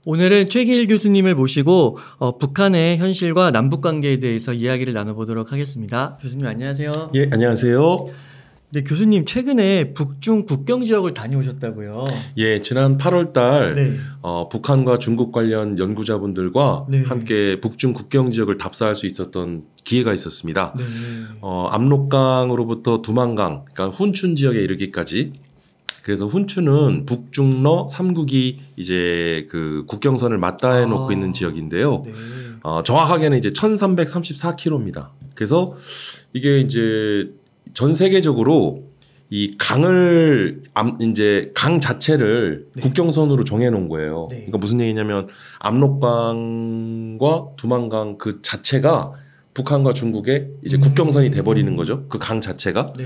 오늘은 최기일 교수님을 모시고 북한의 현실과 남북 관계에 대해서 이야기를 나눠보도록 하겠습니다. 교수님 안녕하세요. 예, 안녕하세요. 네, 교수님 최근에 북중 국경 지역을 다녀오셨다고요? 예, 지난 8월 달 네. 북한과 중국 관련 연구자분들과 네. 함께 북중 국경 지역을 답사할 수 있었던 기회가 있었습니다. 네. 압록강으로부터 두만강, 그러니까 훈춘 지역에 이르기까지. 그래서 훈춘은 북중러 3국이 이제 그 국경선을 맞닿아 놓고 있는 지역인데요. 네. 정확하게는 이제 1334km입니다. 그래서 이게 이제 전 세계적으로 이 강을 이제 강 자체를 네. 국경선으로 정해 놓은 거예요. 네. 그러니까 무슨 얘기냐면 압록강과 두만강 그 자체가 북한과 중국의 이제 국경선이 돼 버리는 거죠. 그 강 자체가. 네.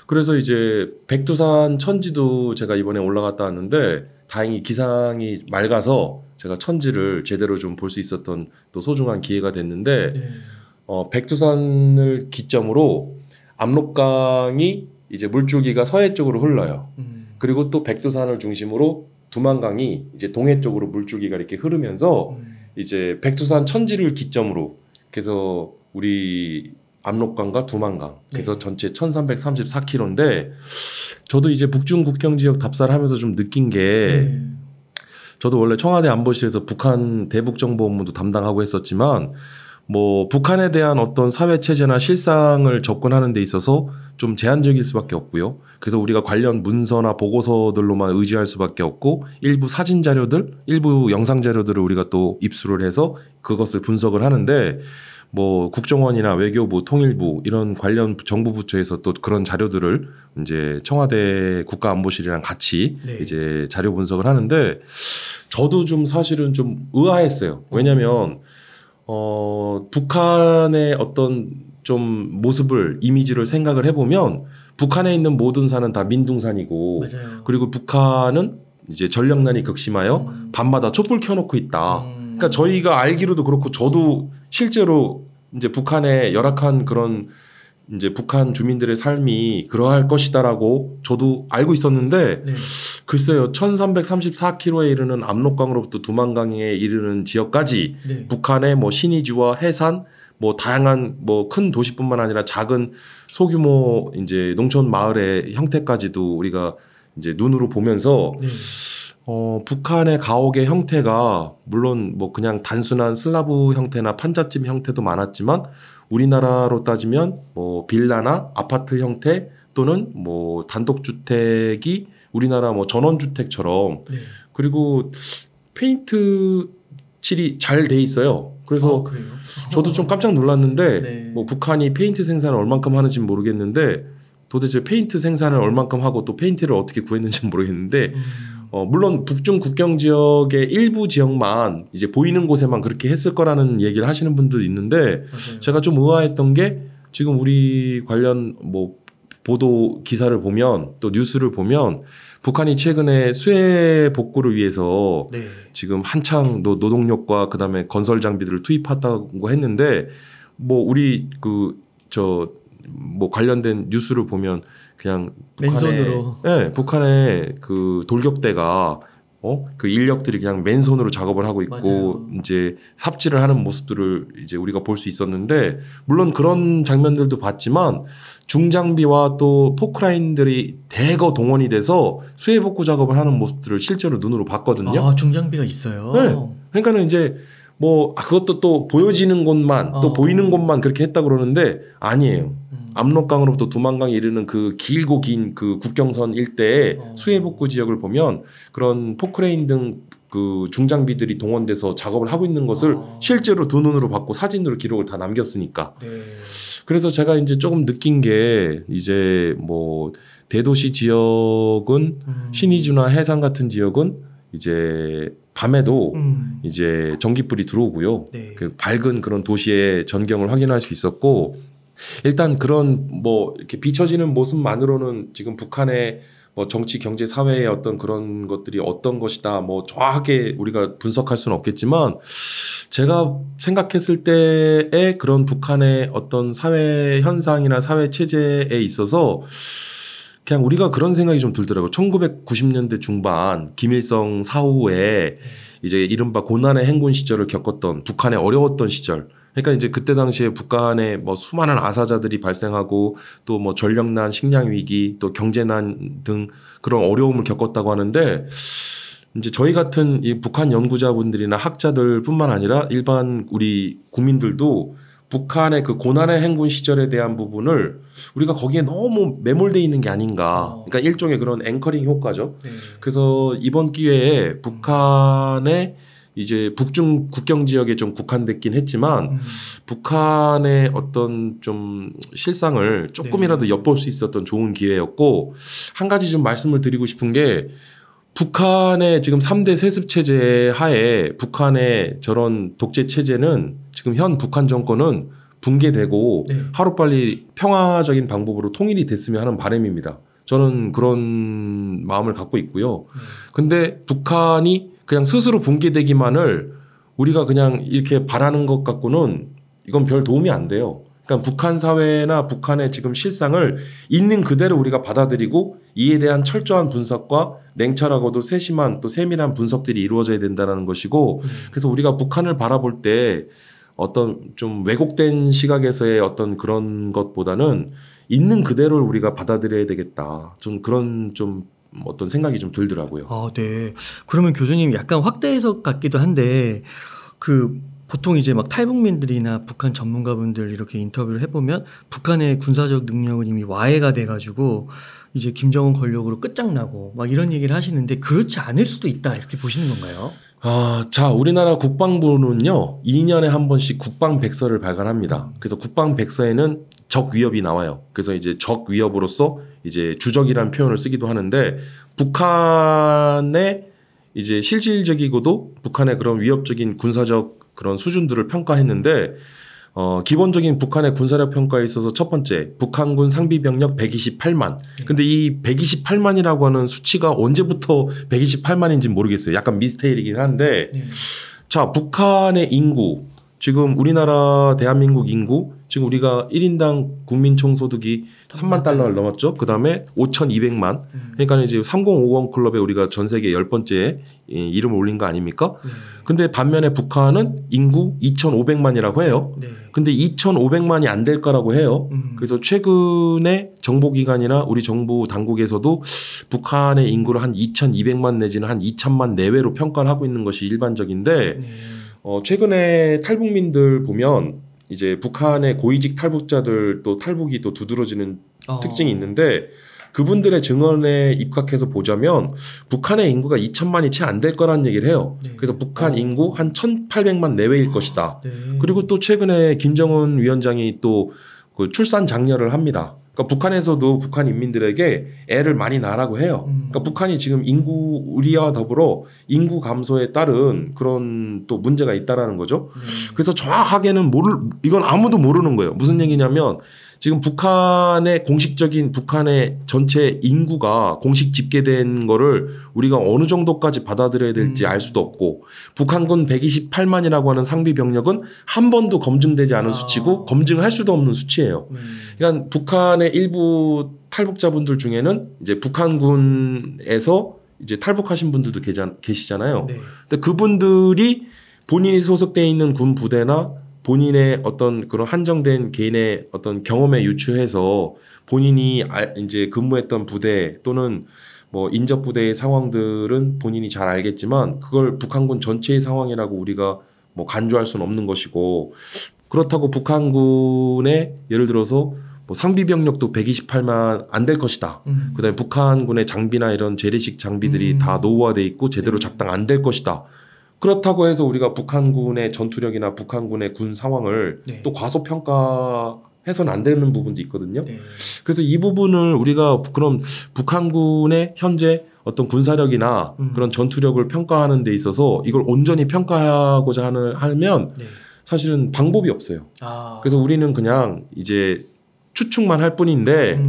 그래서 이제 백두산 천지도 제가 이번에 올라갔다 왔는데 다행히 기상이 맑아서 제가 천지를 제대로 좀 볼 수 있었던 또 소중한 기회가 됐는데 네. 백두산을 기점으로 압록강이 이제 물줄기가 서해 쪽으로 흘러요. 그리고 또 백두산을 중심으로 두만강이 이제 동해 쪽으로 물줄기가 이렇게 흐르면서 이제 백두산 천지를 기점으로 그래서 우리 압록강과 두만강 그래서 네. 전체 1334km인데 저도 이제 북중 국경 지역 답사를 하면서 좀 느낀 게 네. 저도 원래 청와대 안보실에서 북한 대북정보업무도 담당하고 했었지만 뭐 북한에 대한 어떤 사회 체제나 실상을 접근하는 데 있어서 좀 제한적일 수밖에 없고요. 그래서 우리가 관련 문서나 보고서들로만 의지할 수밖에 없고 일부 사진 자료들, 일부 영상 자료들을 우리가 또 입수를 해서 그것을 분석을 하는데 뭐 국정원이나 외교부, 통일부 이런 관련 정부 부처에서 또 그런 자료들을 이제 청와대 국가안보실이랑 같이 네. 이제 자료 분석을 하는데 저도 좀 사실은 좀 의아했어요. 왜냐하면 북한의 어떤 좀 모습을 이미지를 생각을 해보면 북한에 있는 모든 산은 다 민둥산이고 맞아요. 그리고 북한은 이제 전력난이 극심하여 밤마다 촛불 켜놓고 있다. 그러니까 저희가 알기로도 그렇고 저도 실제로 이제 북한의 열악한 그런 이제 북한 주민들의 삶이 그러할 것이다라고 저도 알고 있었는데 네. 글쎄요 1334km에 이르는 압록강으로부터 두만강에 이르는 지역까지 네. 북한의 뭐 신의주와 해산 뭐 다양한 뭐 큰 도시뿐만 아니라 작은 소규모 이제 농촌 마을의 형태까지도 우리가 이제 눈으로 보면서 네. 북한의 가옥의 형태가 물론 뭐 그냥 단순한 슬라브 형태나 판잣집 형태도 많았지만 우리나라로 따지면 뭐 빌라나 아파트 형태 또는 뭐 단독주택이 우리나라 뭐 전원주택처럼 네. 그리고 페인트 칠이 잘 돼 있어요. 그래서 그래요? 저도 좀 깜짝 놀랐는데 네. 뭐 북한이 페인트 생산을 얼만큼 하는지는 모르겠는데 도대체 페인트 생산을 얼만큼 하고 또 페인트를 어떻게 구했는지는 모르겠는데 물론 북중 국경 지역의 일부 지역만 이제 보이는 곳에만 그렇게 했을 거라는 얘기를 하시는 분도 있는데 맞아요. 제가 좀 의아했던 게 지금 우리 관련 뭐 보도 기사를 보면 또 뉴스를 보면 북한이 최근에 수해 복구를 위해서 네. 지금 한창 노동력과 그다음에 건설 장비들을 투입한다고 했는데 뭐 우리 뭐 관련된 뉴스를 보면 그냥 맨손으로. 네, 북한의 그 돌격대가 그 인력들이 그냥 맨손으로 작업을 하고 있고 맞아요. 이제 삽질을 하는 모습들을 이제 우리가 볼 수 있었는데 물론 그런 장면들도 봤지만 중장비와 또 포크라인들이 대거 동원이 돼서 수해 복구 작업을 하는 모습들을 실제로 눈으로 봤거든요. 아, 중장비가 있어요. 네. 그러니까는 이제 뭐 그것도 또 보여지는 곳만 또 보이는 곳만 그렇게 했다 그러는데 아니에요. 압록강으로부터 두만강에 이르는 그 길고 긴 그 국경선 일대의 수해 복구 지역을 보면 그런 포크레인 등 그 중장비들이 동원돼서 작업을 하고 있는 것을 실제로 두 눈으로 봤고 사진으로 기록을 다 남겼으니까. 네. 그래서 제가 이제 조금 느낀 게 이제 뭐 대도시 지역은 신의주나 해상 같은 지역은 이제 밤에도 이제 전기불이 들어오고요. 네. 그 밝은 그런 도시의 전경을 확인할 수 있었고 일단 그런 뭐 이렇게 비춰지는 모습만으로는 지금 북한의 뭐 정치, 경제, 사회의 어떤 그런 것들이 어떤 것이다 뭐 정확하게 우리가 분석할 수는 없겠지만 제가 생각했을 때의 그런 북한의 어떤 사회 현상이나 사회 체제에 있어서 그냥 우리가 그런 생각이 좀 들더라고요. 1990년대 중반 김일성 사후에 이제 이른바 고난의 행군 시절을 겪었던 북한의 어려웠던 시절. 그러니까 이제 그때 당시에 북한에 뭐 수많은 아사자들이 발생하고 또 뭐 전력난, 식량 위기, 또 경제난 등 그런 어려움을 겪었다고 하는데 이제 저희 같은 이 북한 연구자분들이나 학자들뿐만 아니라 일반 우리 국민들도 북한의 그 고난의 행군 시절에 대한 부분을 우리가 거기에 너무 매몰돼 있는 게 아닌가. 그러니까 일종의 그런 앵커링 효과죠. 네. 그래서 이번 기회에 북한의 이제 북중 국경 지역에 좀 국한됐긴 했지만 북한의 어떤 좀 실상을 조금이라도 엿볼 수 있었던 좋은 기회였고 한 가지 좀 말씀을 드리고 싶은 게 북한의 지금 3대 세습 체제 하에 북한의 저런 독재 체제는 지금 현 북한 정권은 붕괴되고 하루빨리 평화적인 방법으로 통일이 됐으면 하는 바람입니다. 저는 그런 마음을 갖고 있고요. 근데 북한이 그냥 스스로 붕괴되기만을 우리가 그냥 이렇게 바라는 것 갖고는 이건 별 도움이 안 돼요. 그러니까 북한 사회나 북한의 지금 실상을 있는 그대로 우리가 받아들이고 이에 대한 철저한 분석과 냉철하고도 세심한 또 세밀한 분석들이 이루어져야 된다는 것이고 그래서 우리가 북한을 바라볼 때 어떤 좀 왜곡된 시각에서의 어떤 그런 것보다는 있는 그대로를 우리가 받아들여야 되겠다. 좀 그런 좀 어떤 생각이 좀 들더라고요. 아, 네. 그러면 교수님 약간 확대 해석 같기도 한데 그 보통 이제 막 탈북민들이나 북한 전문가분들 이렇게 인터뷰를 해보면 북한의 군사적 능력은 이미 와해가 돼가지고 이제 김정은 권력으로 끝장나고 막 이런 얘기를 하시는데 그렇지 않을 수도 있다 이렇게 보시는 건가요? 자, 우리나라 국방부는요, 2년에 한 번씩 국방백서를 발간합니다. 그래서 국방백서에는 적 위협이 나와요. 그래서 이제 적 위협으로서 이제 주적이라는 표현을 쓰기도 하는데 북한의 이제 실질적이고도 북한의 그런 위협적인 군사적 그런 수준들을 평가했는데 기본적인 북한의 군사력 평가에 있어서 첫 번째 북한군 상비병력 128만. 근데 이 128만이라고 하는 수치가 언제부터 128만인지 모르겠어요. 약간 미스테리이긴 한데 자, 북한의 인구 지금 우리나라 대한민국 인구 지금 우리가 1인당 국민 총소득이 3만 달러를 넘었죠. 그다음에 5,200만. 그러니까 이제 3050 클럽에 우리가 전 세계 10번째 이름을 올린 거 아닙니까? 근데 반면에 북한은 인구 2,500만이라고 해요. 근데 2,500만이 안 될 거라고 해요. 그래서 최근에 정보기관이나 우리 정부 당국에서도 북한의 인구를 한 2,200만 내지는 한 2,000만 내외로 평가를 하고 있는 것이 일반적인데 최근에 탈북민들 보면 이제 북한의 고위직 탈북자들 또 탈북이 또 두드러지는 특징이 있는데 그분들의 증언에 입각해서 보자면 북한의 인구가 2천만이 채 안 될 거라는 얘기를 해요. 그래서 북한 인구 한 1,800만 내외일 것이다. 그리고 또 최근에 김정은 위원장이 또 그 출산 장려를 합니다. 그러니까 북한에서도 북한 인민들에게 애를 많이 낳으라고 해요. 그러니까 북한이 지금 인구 우리와 더불어 인구 감소에 따른 그런 또 문제가 있다라는 거죠. 그래서 정확하게는 이건 아무도 모르는 거예요. 무슨 얘기냐면 지금 북한의 공식적인 북한의 전체 인구가 공식 집계된 거를 우리가 어느 정도까지 받아들여야 될지 알 수도 없고 북한군 128만이라고 하는 상비 병력은 한 번도 검증되지 않은 수치고 검증할 수도 없는 수치예요. 그러니까 북한의 일부 탈북자분들 중에는 이제 북한군에서 이제 탈북하신 분들도 계시잖아요. 근데 그분들이 본인이 소속돼 있는 군 부대나 본인의 어떤 그런 한정된 개인의 어떤 경험에 유추해서 본인이 이제 근무했던 부대 또는 뭐 인접 부대의 상황들은 본인이 잘 알겠지만 그걸 북한군 전체의 상황이라고 우리가 뭐 간주할 수는 없는 것이고 그렇다고 북한군의 예를 들어서 뭐 상비 병력도 128만 안 될 것이다. 그다음에 북한군의 장비나 이런 재래식 장비들이 다 노후화돼 있고 제대로 작동 안 될 것이다. 그렇다고 해서 우리가 북한군의 전투력이나 북한군의 군 상황을 또 과소평가해서는 안 되는 부분도 있거든요. 그래서 이 부분을 우리가 그럼 북한군의 현재 어떤 군사력이나 그런 전투력을 평가하는 데 있어서 이걸 온전히 평가하고자 하면 사실은 방법이 없어요. 그래서 우리는 그냥 이제 추측만 할 뿐인데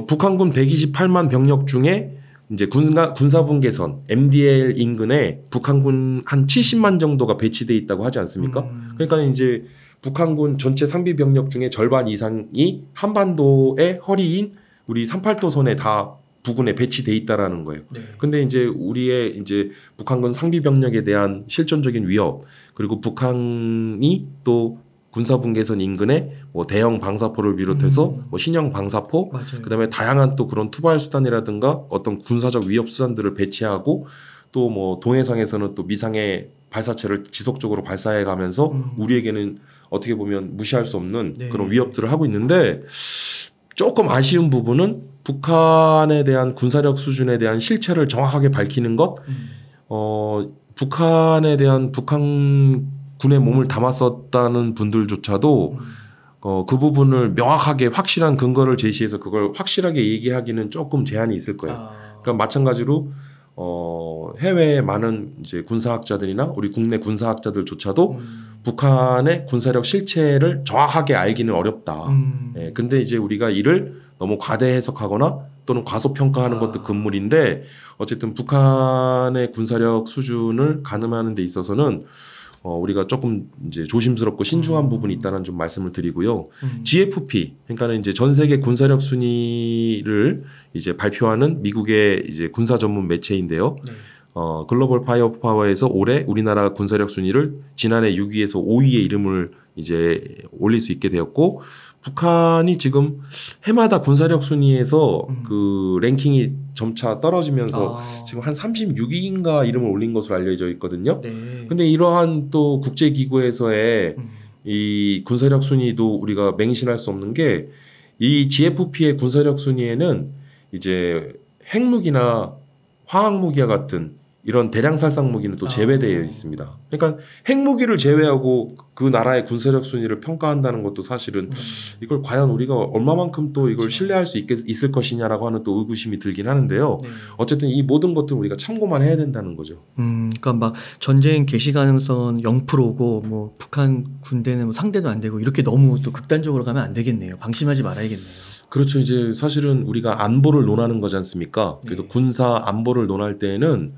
북한군 128만 병력 중에 이제 군사분 개선 MDL 인근에 북한군 한 70만 정도가 배치돼 있다고 하지 않습니까? 그러니까 이제 북한군 전체 상비 병력 중에 절반 이상이 한반도의 허리인 우리 38도선에 다 부근에 배치돼 있다라는 거예요. 네. 근데 이제 우리의 이제 북한군 상비 병력에 대한 실존적인 위협, 그리고 북한이 또 군사분계선 인근에 뭐 대형 방사포를 비롯해서 뭐 신형 방사포, 맞아요. 그다음에 다양한 또 그런 투발 수단이라든가 어떤 군사적 위협 수단들을 배치하고 또 뭐 동해상에서는 또 미상의 발사체를 지속적으로 발사해 가면서 우리에게는 어떻게 보면 무시할 수 없는 네. 그런 위협들을 하고 있는데, 조금 아쉬운 부분은 북한에 대한 군사력 수준에 대한 실체를 정확하게 밝히는 것, 북한에 대한 북한군의 몸을 담았었다는 분들조차도 그 부분을 명확하게 확실한 근거를 제시해서 그걸 확실하게 얘기하기는 조금 제한이 있을 거예요. 그러니까 마찬가지로 해외의 많은 이제 군사학자들이나 우리 국내 군사학자들조차도 북한의 군사력 실체를 정확하게 알기는 어렵다. 예, 근데 이제 우리가 이를 너무 과대 해석하거나 또는 과소평가하는 것도 금물인데, 어쨌든 북한의 군사력 수준을 가늠하는 데 있어서는 우리가 조금 이제 조심스럽고 신중한 부분이 있다는 좀 말씀을 드리고요. GFP, 그러니까는 이제 전 세계 군사력 순위를 이제 발표하는 미국의 이제 군사 전문 매체인데요. 네. 글로벌 파이어 파워에서 올해 우리나라 군사력 순위를 지난해 6위에서 5위의 이름을 이제 올릴 수 있게 되었고, 북한이 지금 해마다 군사력 순위에서 그 랭킹이 점차 떨어지면서 지금 한 36위인가 이름을 올린 것으로 알려져 있거든요. 네. 근데 이러한 또 국제 기구에서의 이 군사력 순위도 우리가 맹신할 수 없는 게, 이 GFP의 군사력 순위에는 이제 핵무기나 화학무기와 같은 이런 대량 살상 무기는 또 제외되어 있습니다. 그러니까 핵무기를 제외하고 그 나라의 군사력 순위를 평가한다는 것도 사실은 이걸 과연 우리가 얼마만큼 또 이걸 신뢰할 수 있을 것이냐라고 하는 또 의구심이 들긴 하는데요. 네. 어쨌든 이 모든 것들은 우리가 참고만 해야 된다는 거죠. 그러니까 막 전쟁 개시 가능성은 0%고 뭐 북한 군대는 뭐 상대도 안 되고 이렇게 너무 또 극단적으로 가면 안 되겠네요. 방심하지 말아야겠네요. 그렇죠. 이제 사실은 우리가 안보를 논하는 거지 않습니까? 그래서 네. 군사 안보를 논할 때에는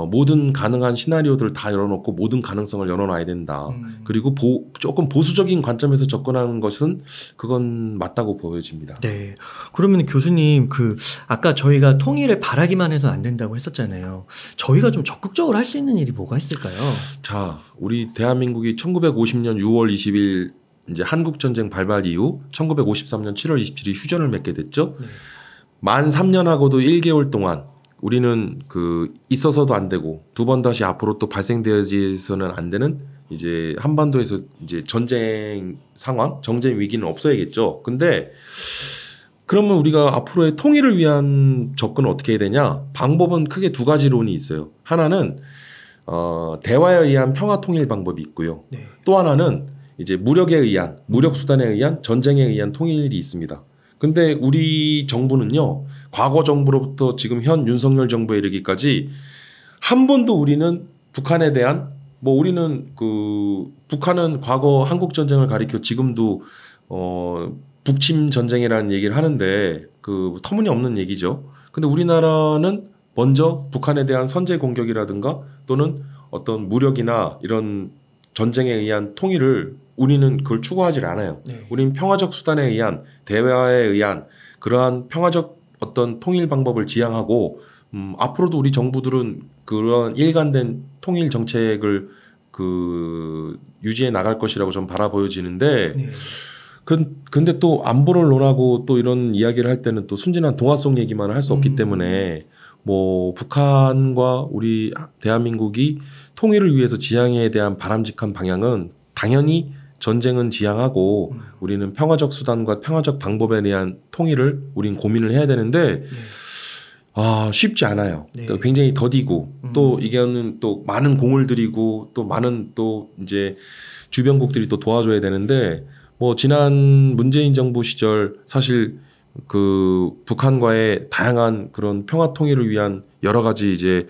모든 가능한 시나리오들을 다 열어놓고 모든 가능성을 열어놔야 된다. 그리고 조금 보수적인 관점에서 접근하는 것은 그건 맞다고 보여집니다. 네. 그러면 교수님, 아까 저희가 통일을 바라기만 해서 안 된다고 했었잖아요. 저희가 좀 적극적으로 할 수 있는 일이 뭐가 있을까요? 자, 우리 대한민국이 1950년 6월 20일 이제 한국전쟁 발발 이후 1953년 7월 27일 휴전을 맺게 됐죠. 네. 만 3년하고도 1개월 동안 우리는 있어서도 안 되고 두 번 다시 앞으로 또 발생되어서는 안 되는 이제 한반도에서 이제 전쟁 상황, 전쟁 위기는 없어야겠죠. 근데 그러면 우리가 앞으로의 통일을 위한 접근은 어떻게 해야 되냐? 방법은 크게 두 가지론이 있어요. 하나는 대화에 의한 평화 통일 방법이 있고요. 네. 또 하나는 이제 무력에 의한, 무력 수단에 의한, 전쟁에 의한 통일이 있습니다. 근데 우리 정부는요, 과거 정부로부터 지금 현 윤석열 정부에 이르기까지 한 번도 우리는 북한에 대한, 뭐 우리는 북한은 과거 한국 전쟁을 가리켜 지금도 북침 전쟁이라는 얘기를 하는데 터무니없는 얘기죠. 근데 우리나라는 먼저 북한에 대한 선제 공격이라든가 또는 어떤 무력이나 이런 전쟁에 의한 통일을 우리는 그걸 추구하지 않아요. 네. 우리는 평화적 수단에 의한, 대화에 의한 그러한 평화적 어떤 통일 방법을 지향하고 앞으로도 우리 정부들은 그런 일관된 통일 정책을 유지해 나갈 것이라고 좀 바라보여지는데, 네. 근데 또 안보를 논하고 또 이런 이야기를 할 때는 또 순진한 동화 속 얘기만 할 수 없기 때문에 뭐 북한과 우리 대한민국이 통일을 위해서 지향에 대한 바람직한 방향은 당연히 전쟁은 지향하고 우리는 평화적 수단과 평화적 방법에 대한 통일을 우린 고민을 해야 되는데 네. 쉽지 않아요. 네. 그러니까 굉장히 더디고 또 이게는 또 많은 공을 들이고 또 많은 또 이제 주변국들이 또 도와줘야 되는데, 뭐 지난 문재인 정부 시절 사실 북한과의 다양한 그런 평화 통일을 위한 여러 가지 이제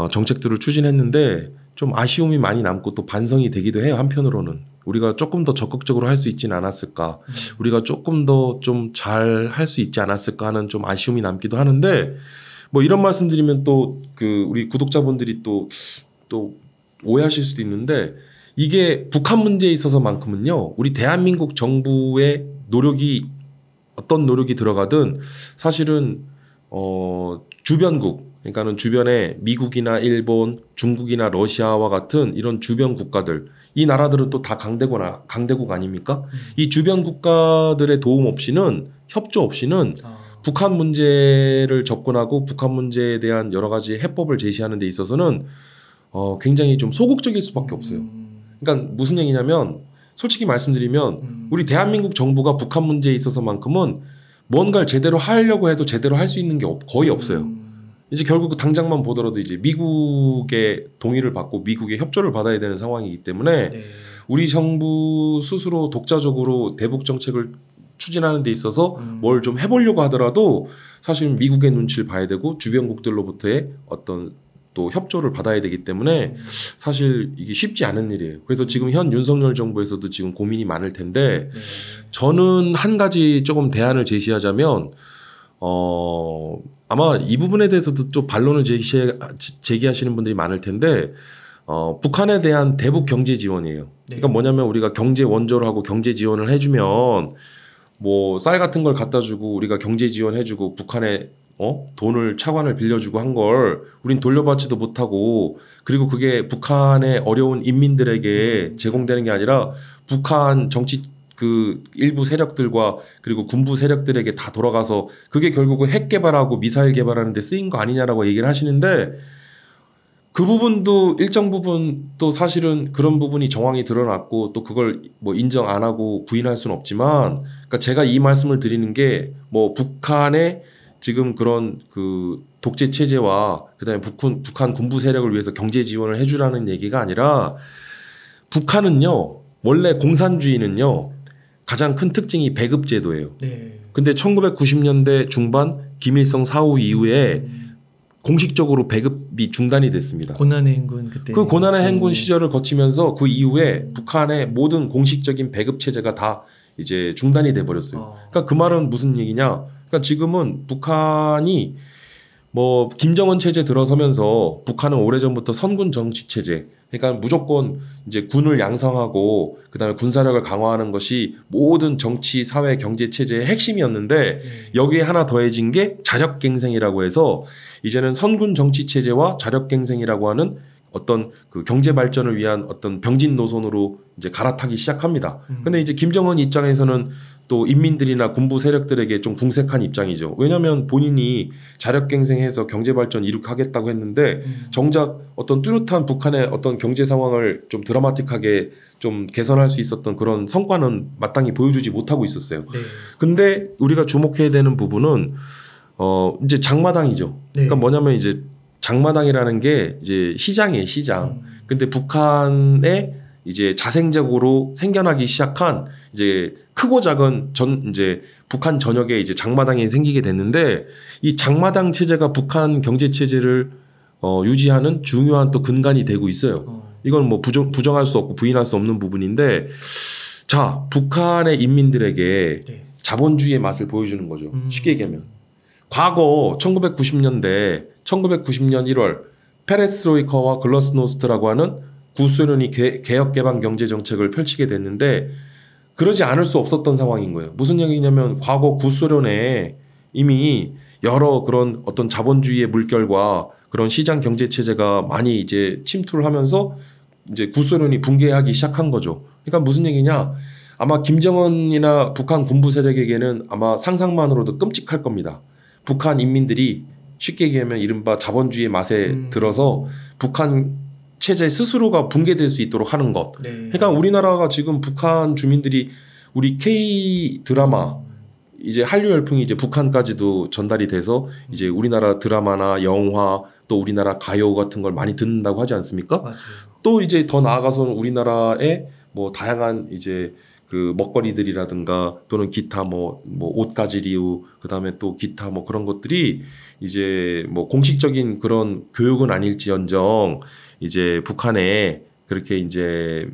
정책들을 추진했는데 좀 아쉬움이 많이 남고 또 반성이 되기도 해요. 한편으로는 우리가 조금 더 적극적으로 할 수 있지는 않았을까, 우리가 조금 더 좀 잘 할 수 있지 않았을까 하는 좀 아쉬움이 남기도 하는데, 뭐 이런 말씀드리면 또 우리 구독자분들이 또 오해하실 수도 있는데, 이게 북한 문제에 있어서만큼은요, 우리 대한민국 정부의 노력이 어떤 노력이 들어가든 사실은 주변국, 그러니까는 주변에 미국이나 일본, 중국이나 러시아와 같은 이런 주변 국가들, 이 나라들은 또 다 강대국 아닙니까? 이 주변 국가들의 도움 없이는, 협조 없이는 북한 문제를 접근하고 북한 문제에 대한 여러 가지 해법을 제시하는 데 있어서는 굉장히 좀 소극적일 수밖에 없어요. 그러니까 무슨 얘기냐면, 솔직히 말씀드리면 우리 대한민국 정부가 북한 문제에 있어서만큼은 뭔가를 제대로 하려고 해도 제대로 할 수 있는 게 거의 없어요. 이제 결국 당장만 보더라도 이제 미국의 동의를 받고 미국의 협조를 받아야 되는 상황이기 때문에 네. 우리 정부 스스로 독자적으로 대북 정책을 추진하는 데 있어서 뭘 좀 해보려고 하더라도 사실 미국의 눈치를 봐야 되고 주변국들로부터의 어떤 또 협조를 받아야 되기 때문에 사실 이게 쉽지 않은 일이에요. 그래서 지금 현 윤석열 정부에서도 지금 고민이 많을 텐데 네. 저는 한 가지 조금 대안을 제시하자면 아마 이 부분에 대해서도 좀 반론을 제기하시는 분들이 많을 텐데 북한에 대한 대북 경제 지원이에요. 그러니까 뭐냐면 우리가 경제 원조를 하고 경제 지원을 해주면 뭐 쌀 같은 걸 갖다 주고 우리가 경제 지원해주고 북한에 돈을 차관을 빌려주고 한 걸 우린 돌려받지도 못하고 그리고 그게 북한의 어려운 인민들에게 제공되는 게 아니라 북한 정치 그 일부 세력들과 그리고 군부 세력들에게 다 돌아가서 그게 결국은 핵 개발하고 미사일 개발하는 데 쓰인 거 아니냐라고 얘기를 하시는데 그 부분도 일정 부분 또 사실은 그런 부분이 정황이 드러났고 또 그걸 뭐 인정 안 하고 부인할 수는 없지만 그러니까 제가 이 말씀을 드리는 게 뭐 북한의 지금 그런 그 독재 체제와 그다음에 북한 군부 세력을 위해서 경제 지원을 해주라는 얘기가 아니라 북한은요 원래 공산주의는요 가장 큰 특징이 배급 제도예요. 네. 근데 1990년대 중반 김일성 사후 이후에 공식적으로 배급이 중단이 됐습니다. 고난의 행군 그때. 그 고난의 행군 시절을 거치면서 그 이후에 북한의 모든 공식적인 배급 체제가 다 이제 중단이 돼 버렸어요. 그러니까 그 말은 무슨 얘기냐? 그러니까 지금은 북한이 뭐 김정은 체제 들어서면서 북한은 오래전부터 선군 정치 체제, 그러니까 무조건 이제 군을 양성하고 그다음에 군사력을 강화하는 것이 모든 정치, 사회, 경제 체제의 핵심이었는데 여기에 하나 더해진 게 자력갱생이라고 해서 이제는 선군 정치 체제와 자력갱생이라고 하는 어떤 그 경제 발전을 위한 어떤 병진 노선으로 이제 갈아타기 시작합니다. 근데 이제 김정은 입장에서는 또 인민들이나 군부 세력들에게 좀 궁색한 입장이죠. 왜냐하면 본인이 자력갱생해서 경제발전 이룩 하겠다고 했는데 정작 어떤 뚜렷한 북한의 어떤 경제 상황을 좀 드라마틱하게 좀 개선할 수 있었던 그런 성과는 마땅히 보여주지 못하고 있었어요. 네. 근데 우리가 주목해야 되는 부분은 이제 장마당이죠. 네. 그러니까 뭐냐면 이제 장마당이라는 게 이제 시장이에요, 시장. 근데 북한에 이제 자생적으로 생겨나기 시작한 이제 크고 작은 이제 북한 전역에 이제 장마당이 생기게 됐는데 이 장마당 체제가 북한 경제 체제를 유지하는 중요한 또 근간이 되고 있어요. 이건 뭐 부정할 수 없고 부인할 수 없는 부분인데 자, 북한의 인민들에게 네. 자본주의의 맛을 보여주는 거죠. 쉽게 얘기하면. 과거 1990년 1월 페레스트로이카와 글라스노스트라고 하는 구소련이 개혁 개방 경제 정책을 펼치게 됐는데 그러지 않을 수 없었던 상황인 거예요. 무슨 얘기냐면 과거 구소련에 이미 여러 그런 어떤 자본주의의 물결과 그런 시장 경제 체제가 많이 이제 침투를 하면서 이제 구소련이 붕괴하기 시작한 거죠. 그러니까 무슨 얘기냐? 아마 김정은이나 북한 군부 세력에게는 아마 상상만으로도 끔찍할 겁니다. 북한 인민들이 쉽게 얘기하면 이른바 자본주의의 맛에 들어서 북한 체제 스스로가 붕괴될 수 있도록 하는 것. 네. 그러니까 우리나라가 지금 북한 주민들이 우리 K 드라마 이제 한류 열풍이 이제 북한까지도 전달이 돼서 이제 우리나라 드라마나 영화 또 우리나라 가요 같은 걸 많이 듣는다고 하지 않습니까? 맞아요. 또 이제 더 나아가서는 우리나라의 뭐 다양한 이제 그 먹거리들이라든가 또는 기타 뭐 옷가지리우 그다음에 또 기타 뭐 그런 것들이 이제 뭐 공식적인 그런 교육은 아닐지언정 이제 북한에 그렇게 이제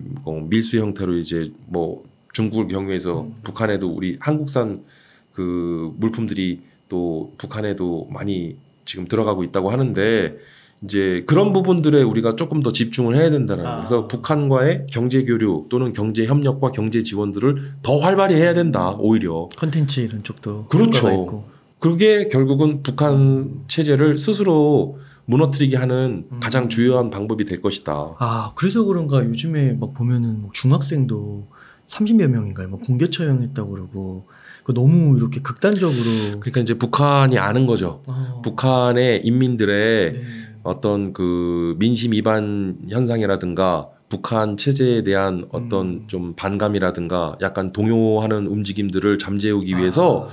밀수 형태로 이제 뭐 중국을 경유해서 북한에도 우리 한국산 그 물품들이 또 북한에도 많이 지금 들어가고 있다고 하는데 이제 그런 부분들에 우리가 조금 더 집중을 해야 된다는 거예요. 그래서 북한과의 경제 교류 또는 경제 협력과 경제 지원들을 더 활발히 해야 된다. 오히려 컨텐츠 이런 쪽도 그렇죠. 효과가 있고. 그게 결국은 북한 체제를 스스로 무너뜨리게 하는 가장 주요한 방법이 될 것이다. 아, 그래서 그런가 요즘에 막 보면은 뭐 중학생도 30몇 명인가요? 뭐 공개 처형했다고 그러고 그 너무 이렇게 극단적으로 그러니까 이제 북한이 아는 거죠. 북한의 인민들의 네. 어떤 그 민심 위반 현상이라든가 북한 체제에 대한 어떤 좀 반감이라든가 약간 동요하는 움직임들을 잠재우기 위해서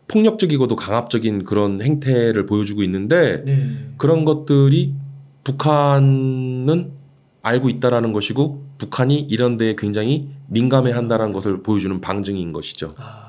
폭력적이고도 강압적인 그런 행태를 보여주고 있는데 네. 그런 것들이 북한은 알고 있다라는 것이고 북한이 이런 데에 굉장히 민감해 한다는 것을 보여주는 방증인 것이죠. 아,